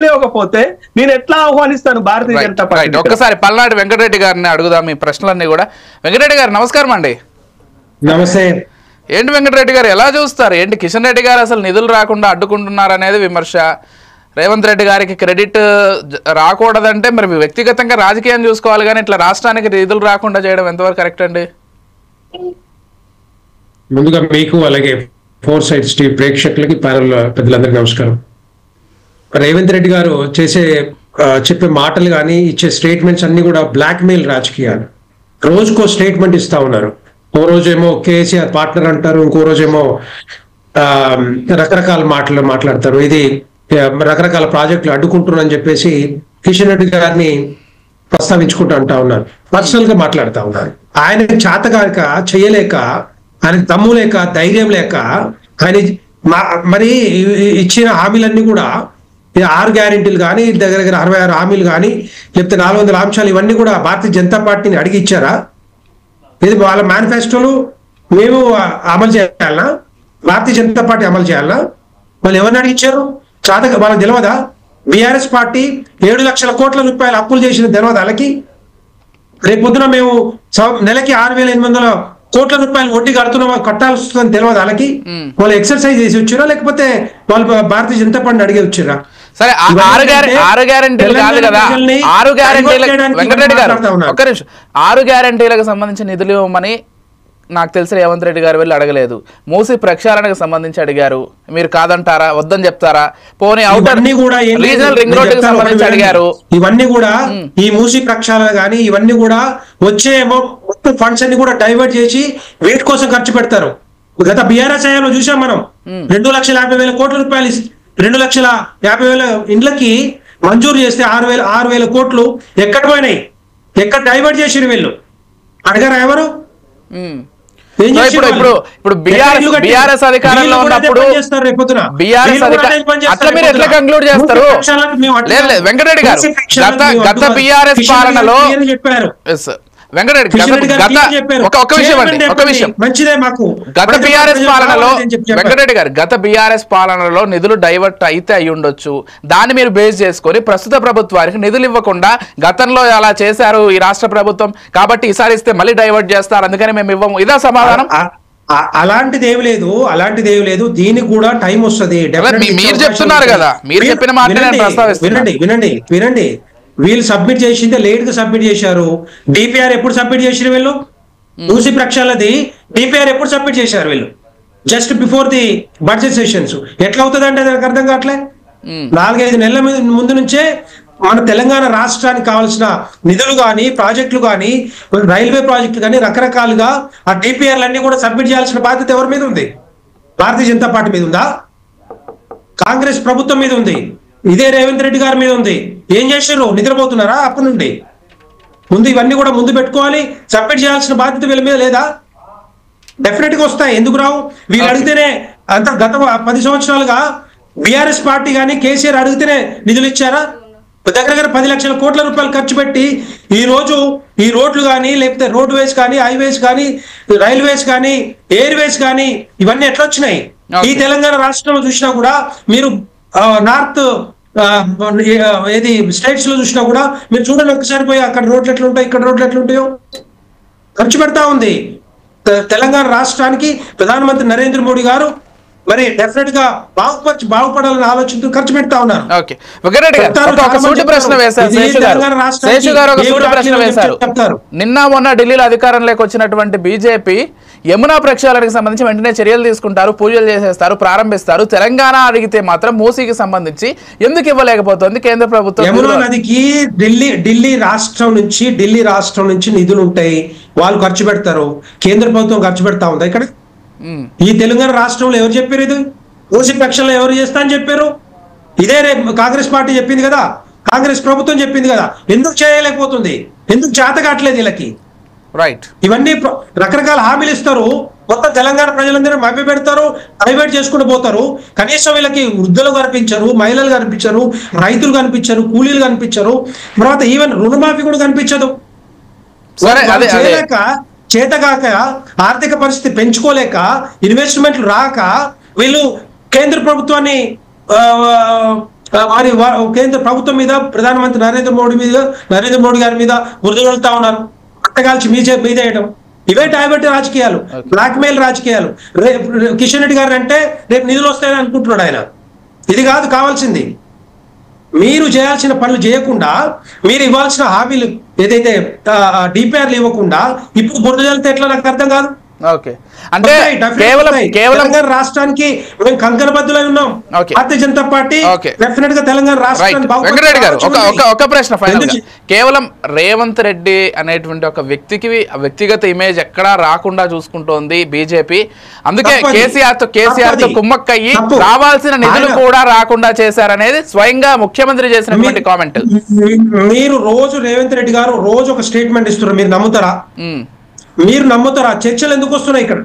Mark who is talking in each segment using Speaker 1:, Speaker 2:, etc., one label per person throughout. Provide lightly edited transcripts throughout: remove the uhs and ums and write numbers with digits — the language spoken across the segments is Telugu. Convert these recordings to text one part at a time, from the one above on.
Speaker 1: లేకపోతే నేను ఎట్లా ఆహ్వానిస్తాను భారతీయ జనతా పార్టీ?
Speaker 2: ఒక్కసారి పల్నాడు వెంకటరెడ్డి గారిని అడుగుదాం మీ ప్రశ్నలన్నీ కూడా. వెంకటరెడ్డి గారు నమస్కారం అండి.
Speaker 3: నమస్తే.
Speaker 2: ఏంటి వెంకటరెడ్డి గారు ఎలా చూస్తారు? ఏంటి కిషన్ రెడ్డి గారు అసలు నిధులు రాకుండా అడ్డుకుంటున్నారు అనేది విమర్శ. రేవంత్ రెడ్డి గారికి క్రెడిట్ రాకూడదంటే మరి వ్యక్తిగతంగా రాజకీయం చూసుకోవాలి, కానీ ఇట్లా రాష్ట్రానికి నిధులు రాకుండా చేయడం ఎంతవరకు కరెక్ట్ అండి?
Speaker 3: ముందుగా మీకు అలాగే ఫోర్ సైడ్స్ టీవీ ప్రేక్షకులకి ప్యానల్ పెద్దలందరికీ నమస్కారం. రేవంత్ రెడ్డి గారు చెప్పే మాటలు కానీ ఇచ్చే స్టేట్మెంట్స్ అన్ని కూడా బ్లాక్ మెయిల్ రాజకీయాలు. రోజుకో స్టేట్మెంట్ ఇస్తా ఉన్నారు. ఓ రోజేమో కేసీఆర్ పార్ట్నర్ అంటారు, ఇంకో రోజేమో రకరకాల మాటలు మాట్లాడతారు. ఇది రకరకాల ప్రాజెక్టులు అడ్డుకుంటున్నారని చెప్పేసి కిషన్ రెడ్డి గారిని ప్రస్తావించుకుంటూ అంటా ఉన్నారు. పర్సనల్ గా మాట్లాడుతూ ఉన్నారు. ఆయన చేతగాక చేయలేక, ఆయనకు దమ్ము లేక, ధైర్యం లేక ఆయన మరి ఇచ్చిన హామీలన్నీ కూడా 6 గ్యారెంటీలు కానీ, దగ్గర 66 హామీలు కానీ, లేకపోతే 400 అంశాలు, ఇవన్నీ కూడా భారతీయ జనతా పార్టీని అడిగి ఇచ్చారా? ఇది వాళ్ళ మేనిఫెస్టోలు మేము అమలు చేయాలనా? భారతీయ జనతా పార్టీ అమలు చేయాలనా? వాళ్ళు ఎవరిని అడిగిచ్చారు? వాళ్ళకి తెలియదా? బీఆర్ఎస్ పార్టీ 7 లక్షల కోట్ల రూపాయలు అప్పులు చేసిన తెలియదు వాళ్ళకి? రేపొద్దున మేము నెలకి 6,800 కోట్ల రూపాయలు వడ్డీ కట్టాల్సి వస్తుందని తెలియదు వాళ్ళకి? వాళ్ళు ఎక్సర్సైజ్ చేసి వచ్చారా, లేకపోతే వాళ్ళు భారతీయ జనతా పార్టీని అడిగి వచ్చారా?
Speaker 2: సరే, 6 గ్యారెంటీలు కాదు కదా, 6 గ్యారెంటీలు వెంకటరెడ్డి గారు ఒక్క నిమిషం, 6 గ్యారెంటీలకు సంబంధించి నిధులు ఇవ్వమని నాకు తెలిసి రేవంత్ రెడ్డి గారు వెళ్ళి అడగలేదు. మూసి ప్రక్షాళనకు సంబంధించి అడిగారు, మీరు కాదంటారా, వద్దని చెప్తారా? పోనీ ఔటర్ రీజనల్ రింగ్ రోడ్డుకి సంబంధించి అడిగారు.
Speaker 3: ఇవన్నీ కూడా ఈ మూసి ప్రక్షాళన కానీ ఇవన్నీ కూడా వచ్చే మొత్తం ఫండ్స్ అన్ని కూడా డైవర్ట్ చేసి వీటి కోసం ఖర్చు పెడతారు. గత బీఆర్ఎస్ హయాంలో చూసాం మనం. 2,50,000 కోట్ల రూపాయలు 2,50,000 ఇండ్లకి మంజూరు చేస్తే 6,000 కోట్లు ఎక్కడ పోయినాయి? ఎక్కడ డైవర్ట్ చేసిరు వీళ్ళు? అడగారా ఎవరు?
Speaker 2: ఇప్పుడు బీఆర్ఎస్ అధికారంలో ఉన్నప్పుడు అట్లా మీరు ఎట్లా కంక్లూడ్ చేస్తారు? లేదు వెంకటరెడ్డి గారు, గత బీఆర్ఎస్ పాలనలో వెంకటరెడ్డి గారు గత బీఆర్ఎస్ పాలనలో నిధులు డైవర్ట్ అయితే అయి ఉండొచ్చు. దాన్ని మీరు బేస్ చేసుకొని ప్రస్తుత ప్రభుత్వానికి నిధులు ఇవ్వకుండా గతంలో అలా చేశారు ఈ రాష్ట్ర ప్రభుత్వం, కాబట్టి ఈసారి ఇస్తే మళ్ళీ డైవర్ట్ చేస్తారు, అందుకని మేము ఇవ్వము, ఇదా సమాధానం?
Speaker 3: అలాంటిది ఏమి లేదు. దీనికి కూడా టైం వస్తుంది.
Speaker 2: మీరు చెప్తున్నారు కదా, మీరు చెప్పిన మాట
Speaker 3: వినండి. వీళ్ళు సబ్మిట్ చేసిందే లేట్ గా సబ్మిట్ చేశారు. డిపిఆర్ ఎప్పుడు సబ్మిట్ చేసారు వీళ్ళు? మూసి ప్రక్షాళనది డిపిఆర్ ఎప్పుడు సబ్మిట్ చేశారు వీళ్ళు? Just before the budget sessions. ఎట్లా అవుతుందంటే నాకు అర్థం కావట్లే. 4-5 నెలల ముందు నుంచే మన తెలంగాణ రాష్ట్రానికి కావాల్సిన నిధులు కానీ, ప్రాజెక్టులు కానీ, రైల్వే ప్రాజెక్టులు కానీ రకరకాలుగా ఆ డిపిఆర్లు అన్ని కూడా సబ్మిట్ చేయాల్సిన బాధ్యత ఎవరి మీద ఉంది? భారతీయ జనతా పార్టీ మీద ఉందా? కాంగ్రెస్ ప్రభుత్వం మీద ఉంది. ఇదే రేవంత్ రెడ్డి గారి మీద ఉంది. ఏం చేశారు? నిద్రపోతున్నారా అప్పటి నుండి? ముందు ఇవన్నీ కూడా ముందు పెట్టుకోవాలి. సబ్మిట్ చేయాల్సిన బాధ్యత వీళ్ళ మీద లేదా? డెఫినెట్ గా వస్తాయి. ఎందుకు రావు? వీళ్ళు అడిగితేనే అంత గత 10 సంవత్సరాలుగా బీఆర్ఎస్ పార్టీ కానీ కేసీఆర్ అడిగితేనే నిధులు ఇచ్చారా? దగ్గర 10 లక్షల కోట్ల రూపాయలు ఖర్చు పెట్టి ఈ రోజు ఈ రోడ్లు కానీ, లేకపోతే రోడ్ వేస్ కానీ, హైవేస్ కానీ, రైల్వేస్ కానీ, ఎయిర్వేస్ కానీ ఇవన్నీ ఎట్లా వచ్చినాయి? ఈ తెలంగాణ రాష్ట్రంలో చూసినా కూడా, మీరు నార్త్ ఏది స్టేట్స్ లో చూసినా కూడా మీరు చూడండి ఒక్కసారి పోయి, అక్కడ రోడ్లు ఎట్లా ఉంటాయి, ఇక్కడ రోడ్లు ఎట్లా ఉంటాయో. ఖర్చు పెడతా ఉంది తెలంగాణ రాష్ట్రానికి ప్రధానమంత్రి నరేంద్ర మోడీ గారు. మరి డెఫినెట్ గా బాగుపడాలని ఆలోచనతో ఖర్చు పెడతా ఉన్నారు.
Speaker 2: నిన్న మొన్న ఢిల్లీలో అధికారంలోకి వచ్చినటువంటి బీజేపీ యమునా ప్రక్షాళనకు సంబంధించి వెంటనే చర్యలు తీసుకుంటారు, పూజలు చేసేస్తారు, ప్రారంభిస్తారు. తెలంగాణ అడిగితే మాత్రం మూసీకి సంబంధించి ఎందుకు ఇవ్వలేకపోతుంది కేంద్ర ప్రభుత్వం?
Speaker 3: యమునా నదికి ఢిల్లీ రాష్ట్రం నుంచి నిధులు ఉంటాయి, వాళ్ళు ఖర్చు పెడతారు. కేంద్ర ప్రభుత్వం ఖర్చు పెడతా ఉందా ఇక్కడ? ఈ తెలంగాణ రాష్ట్రంలో ఎవరు చెప్పారు? ఇది మూసి ప్రక్షాళన ఎవరు చేస్తా అని చెప్పారు? ఇదే కాంగ్రెస్ పార్టీ చెప్పింది కదా, కాంగ్రెస్ ప్రభుత్వం చెప్పింది కదా. ఎందుకు చేయలేకపోతుంది? ఎందుకు చేత కావట్లేదు వీళ్ళకి?
Speaker 2: రైట్.
Speaker 3: ఇవన్నీ రకరకాల హామీలు ఇస్తారు, మొత్తం తెలంగాణ ప్రజలందరూ మభ్య పెడతారు, డైవర్ట్ చేసుకుంటూ పోతారు. కనీసం వీళ్ళకి వృద్ధులు కనిపించరు, మహిళలు కనిపించరు, రైతులు కనిపించరు, కూలీలు కనిపించరు, తర్వాత ఈవెన్ రుణమాఫీ కూడా కనిపించదు. చేతగాక, ఆర్థిక పరిస్థితి పెంచుకోలేక, ఇన్వెస్ట్మెంట్లు రాక వీళ్ళు కేంద్ర ప్రభుత్వాన్ని వారి కేంద్ర ప్రభుత్వం మీద, ప్రధానమంత్రి నరేంద్ర మోడీ గారి మీద బురద వెళ్తా ఉన్నారు, అట్టగాల్చి మీదేయడం. ఇవే డైవర్ట్ రాజకీయాలు, బ్లాక్మెయిల్ రాజకీయాలు. కిషన్ రెడ్డి గారు అంటే రేపు నిధులు వస్తాయని అనుకుంటున్నాడు ఆయన. ఇది కాదు కావాల్సింది. మీరు చేయాల్సిన పనులు చేయకుండా, మీరు ఇవ్వాల్సిన హామీలు ఏదైతే డిపిఆర్లు ఇవ్వకుండా ఇప్పుడు బురద జల్లితే ఎట్లా నాకు అర్థం కాదు.
Speaker 2: ఓకే, అంటే కేవలం
Speaker 3: రాష్ట్రానికి మేము కంకణబద్దులై ఉన్నాం. భారతీయ జనతా పార్టీ డెఫినెట్ గా తెలంగాణ రాష్ట్రాన్ని.
Speaker 2: వెంకటరెడ్డి గారు ఒక ప్రశ్న ఫైనల్ గా, కేవలం రేవంత్ రెడ్డి అనేటువంటి ఒక వ్యక్తికి వ్యక్తిగత ఇమేజ్ ఎక్కడా రాకుండా చూసుకుంటోంది బీజేపీ. అందుకే కేసీఆర్ తో కుమ్మక్కయ్యి రావాల్సిన నిధులు కూడా రాకుండా చేశారనేది స్వయంగా ముఖ్యమంత్రి చేసినటువంటి కామెంట్.
Speaker 3: మీరు రోజు రేవంత్ రెడ్డి గారు రోజు ఒక స్టేట్మెంట్ ఇస్తున్నారు, మీరు నమ్ముతారా? మీరు నమ్ముతారా? చర్చలు ఎందుకు వస్తున్నాయి ఇక్కడ?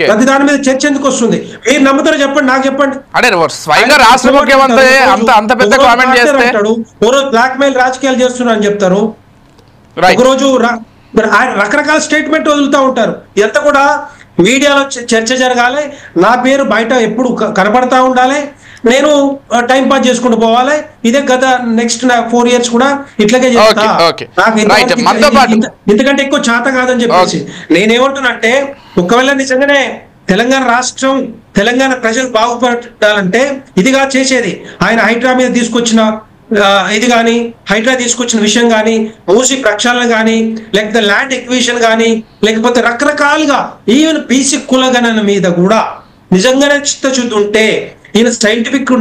Speaker 3: ప్రతి దాని మీద చర్చ ఎందుకు వస్తుంది? మీరు నమ్ముతారా చెప్పండి, నాకు చెప్పండి.
Speaker 2: అంటే స్వయంగా రాష్ట్ర ముఖ్యమంత్రి అంత పెద్ద కామెంట్ చేస్తే
Speaker 3: బ్లాక్ మెయిల్ రాజకీయాలు చేస్తున్నా అని చెప్తారు, ఒకరోజు రకరకాల స్టేట్మెంట్ వదులుతూ ఉంటారు. ఎంత కూడా మీడియాలో చర్చ జరగాలి, నా పేరు బయట ఎప్పుడు కనపడతా ఉండాలి, నేను టైం పాస్ చేసుకుంటూ పోవాలి. ఇదే గత నెక్స్ట్ 4 years కూడా ఇట్లాగే చేస్తా, ఎందుకంటే ఎక్కువ చేత కాదని చెప్పేసి. నేనేమంటున్నానంటే, ఒకవేళ నిజంగానే తెలంగాణ రాష్ట్రం, తెలంగాణ ప్రజలు బాగుపడాలంటే ఇదిగా చేసేది. ఆయన హైడ్రా మీద తీసుకొచ్చిన ఇది కానీ, హైడ్రా తీసుకొచ్చిన విషయం కానీ, మూసి ప్రక్షాళన కానీ, లేకపోతే ల్యాండ్ ఎక్విజిషన్ కానీ, లేకపోతే రకరకాలుగా ఈవెన్ బీసీ కులగణన మీద కూడా నిజంగానే చిత్తశుద్ధి ఉంటే, ఈయన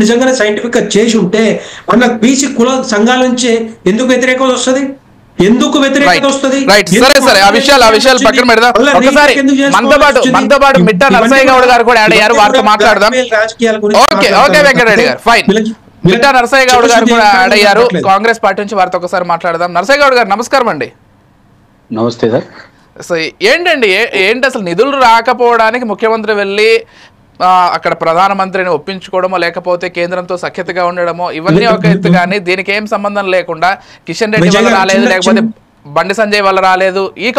Speaker 3: నిజంగానే సైంటిఫిక్ గా చేసి ఉంటే, మన బీసీ కుల సంఘాల నుంచే ఎందుకు వ్యతిరేకత వస్తుంది? ఎందుకు వ్యతిరేకత వస్తుంది?
Speaker 2: సరే, ఆ విషయాలు పక్కన పెడదాం. ఒకసారి మనతో పాటు మిట్టా నరసయ్య గౌడ్ గారు కూడా యాడ్ అయ్యారు, వారితో మాట్లాడదాం. ఓకే వెంకటరెడ్డి గారు, ఫైన్. మిట్టా నరసయ్య గౌడ్ గారు కూడా యాడ్ అయ్యారు కాంగ్రెస్ పార్టీ నుంచి, వారితో ఒకసారి మాట్లాడదాం. నరసయ్య గౌడ్ గారు నమస్కారం అండి.
Speaker 4: నమస్తే సార్.
Speaker 2: సో ఏంటి అసలు నిధులు రాకపోవడానికి ముఖ్యమంత్రి వెళ్ళి అక్కడ ప్రధానమంత్రిని ఒప్పించుకోవడమో, లేకపోతే కేంద్రంతో సఖ్యతగా ఉండడమో, ఇవన్నీ ఒక ఎత్తు. కానీ దీనికి ఏం సంబంధం లేకుండా కిషన్ రెడ్డి వల్ల రాలేదు, లేకపోతే బండి సంజయ్ వల్ల రాలేదు, ఈ